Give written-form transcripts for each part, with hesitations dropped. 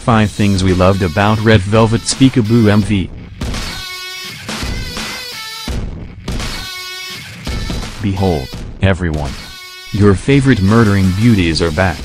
5 Things We Loved About Red Velvet's Peekaboo MV. Behold, everyone. Your favorite murdering beauties are back.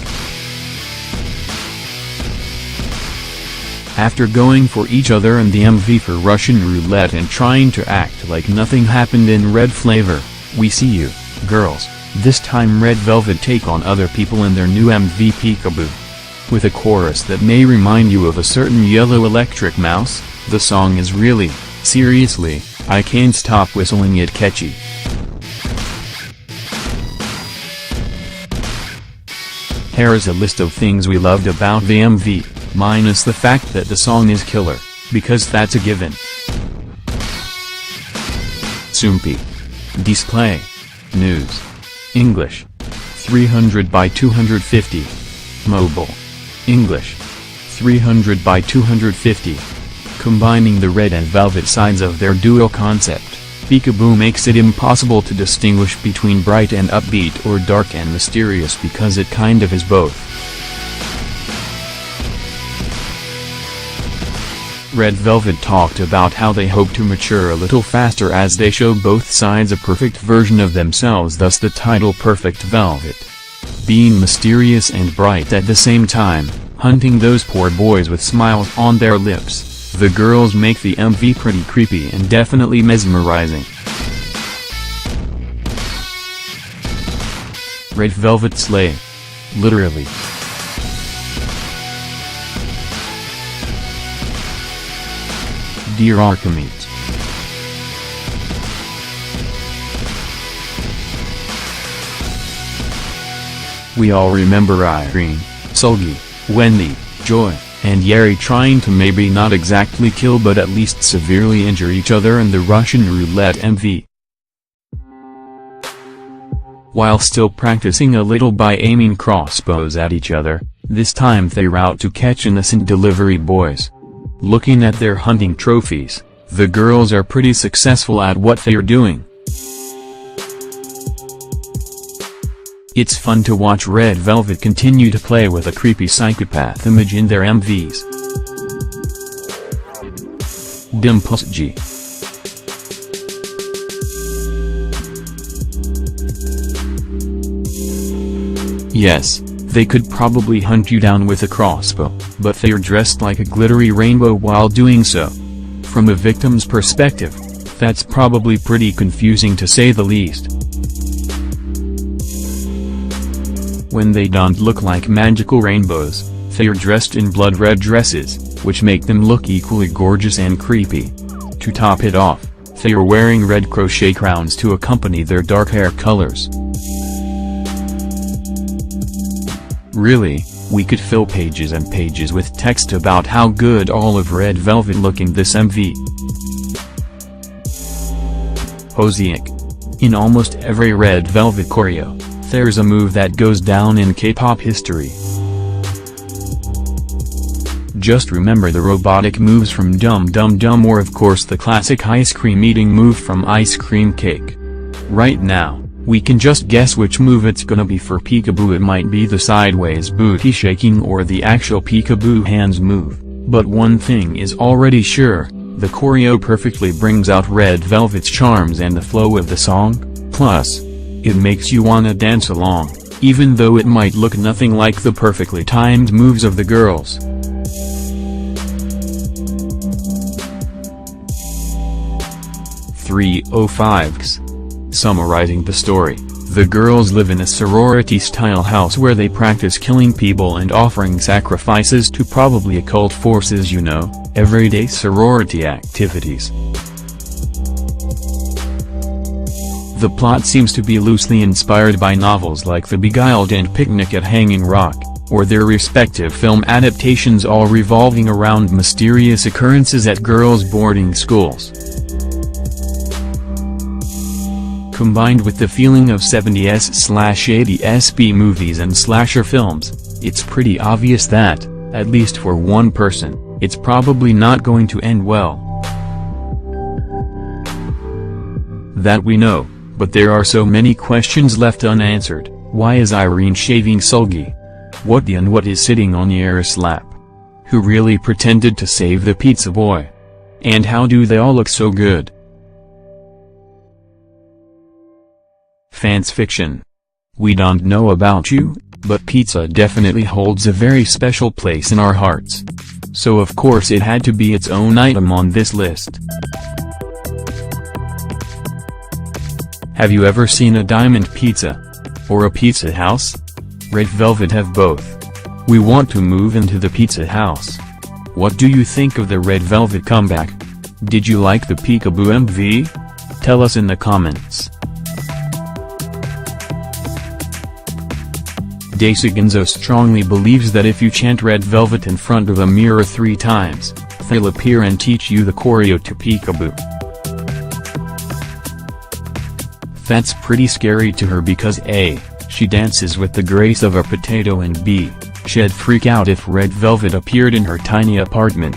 After going for each other in the MV for Russian Roulette and trying to act like nothing happened in Red Flavor, we see you, girls, this time Red Velvet take on other people in their new MV Peekaboo. With a chorus that may remind you of a certain yellow electric mouse, the song is really, seriously, I can't stop whistling it catchy. Here is a list of things we loved about the MV, minus the fact that the song is killer, because that's a given. Soompi. Display. News. English. 300 by 250. Mobile. English. 300 by 250. Combining the red and velvet sides of their dual concept, Peekaboo makes it impossible to distinguish between bright and upbeat or dark and mysterious because it kind of is both. Red Velvet talked about how they hope to mature a little faster as they show both sides a perfect version of themselves, thus the title Perfect Velvet. Being mysterious and bright at the same time, hunting those poor boys with smiles on their lips, the girls make the MV pretty creepy and definitely mesmerizing. Red Velvet slay. Literally. Dear Archimedes. We all remember Irene, Sulgi, Wendy, Joy, and Yeri trying to maybe not exactly kill but at least severely injure each other in the Russian Roulette MV. While still practicing a little by aiming crossbows at each other, this time they're out to catch innocent delivery boys. Looking at their hunting trophies, the girls are pretty successful at what they're doing. It's fun to watch Red Velvet continue to play with a creepy psychopath image in their MVs. Dimples G. Yes, they could probably hunt you down with a crossbow, but they're dressed like a glittery rainbow while doing so. From a victim's perspective, that's probably pretty confusing to say the least. When they don't look like magical rainbows, they're dressed in blood red dresses, which make them look equally gorgeous and creepy. To top it off, they're wearing red crochet crowns to accompany their dark hair colors. Really, we could fill pages and pages with text about how good all of Red Velvet look in this MV. Hosiek. In almost every Red Velvet choreo, there's a move that goes down in K-pop history. Just remember the robotic moves from Dum Dum Dum, or of course the classic ice cream eating move from Ice Cream Cake. Right now, we can just guess which move it's gonna be for Peekaboo. It might be the sideways booty shaking or the actual Peekaboo hands move, but one thing is already sure, the choreo perfectly brings out Red Velvet's charms and the flow of the song, plus, it makes you wanna dance along, even though it might look nothing like the perfectly timed moves of the girls. .305x. Summarizing the story, the girls live in a sorority-style house where they practice killing people and offering sacrifices to probably occult forces, you know, everyday sorority activities. The plot seems to be loosely inspired by novels like The Beguiled and Picnic at Hanging Rock, or their respective film adaptations, all revolving around mysterious occurrences at girls' boarding schools. Combined with the feeling of 70s/80s B movies and slasher films, it's pretty obvious that, at least for one person, it's probably not going to end well. That we know, but there are so many questions left unanswered. Why is Irene shaving Sulgi? What is sitting on Yeri's lap? Who really pretended to save the pizza boy? And how do they all look so good? Fans fiction. We don't know about you, but pizza definitely holds a very special place in our hearts. So of course it had to be its own item on this list. Have you ever seen a diamond pizza? Or a pizza house? Red Velvet have both. We want to move into the pizza house. What do you think of the Red Velvet comeback? Did you like the Peekaboo MV? Tell us in the comments. Daisugenzo strongly believes that if you chant Red Velvet in front of a mirror 3 times, they'll appear and teach you the choreo to Peekaboo. That's pretty scary to her because A, she dances with the grace of a potato, and B, she'd freak out if Red Velvet appeared in her tiny apartment.